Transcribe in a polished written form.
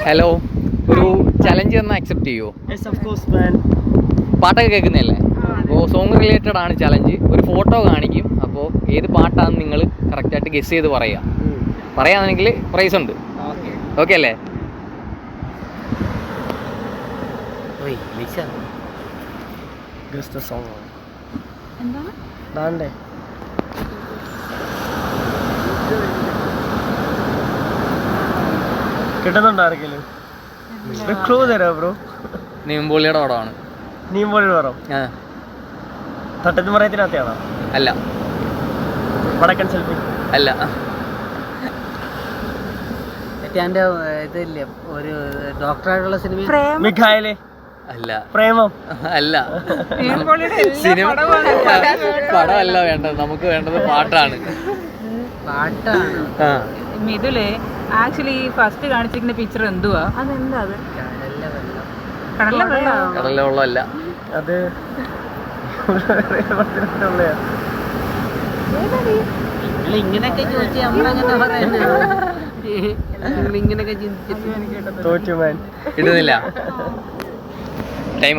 Hello, ഒരു challenge തന്നാൽ accept ചെയ്യുമോ? പാട്ടൊക്കെ കേൾക്കുന്നതല്ലേ? അപ്പോൾ സോങ് റിലേറ്റഡ് ആണ് ചലഞ്ച്. ഒരു ഫോട്ടോ കാണിക്കും, അപ്പോൾ ഏത് പാട്ടാണെന്ന് നിങ്ങൾ കറക്റ്റായിട്ട് ഗസ് ചെയ്ത് പറയാമെങ്കിൽ പ്രൈസ് ഉണ്ട്. ഓക്കെ അല്ലേ? കിട്ടുന്നുണ്ടോ ആർക്കെങ്കിലും? ക്ലൂ തരാ ബ്രോ. നീമ്പോളിയുടെ പടമാണ്. നീമ്പോളിയുടെ പടം? തട്ടത്ത് മറയത്തിനകത്താണോ? അല്ല. വടക്കൻ സെൽഫി? അല്ല. ഇതില്ലേ ഒരു ഡോക്ടറായിട്ടുള്ള സിനിമ? മിഖായില്? അല്ല. പ്രേമം? അല്ല. സിനിമ പടമല്ല വേണ്ടത്, നമുക്ക് വേണ്ടത് പാട്ടാണ്. മിഥുലേ ആക്ച്വലി ഫസ്റ്റ് കാണിച്ചിരിക്കുന്ന പിക്ചർ എന്തുവാ? അതെന്താ? അത് കടലിലെ വെള്ളമല്ല. അത് ഇങ്ങനെയൊക്കെ ചോദിച്ചാൽ നമ്മളെങ്ങനെ പറയുന്നത്? ഇങ്ങനെയൊക്കെ ചിന്തിച്ചിട്ട് തോറ്റുമാൻ ഇടുന്നില്ല. ടൈം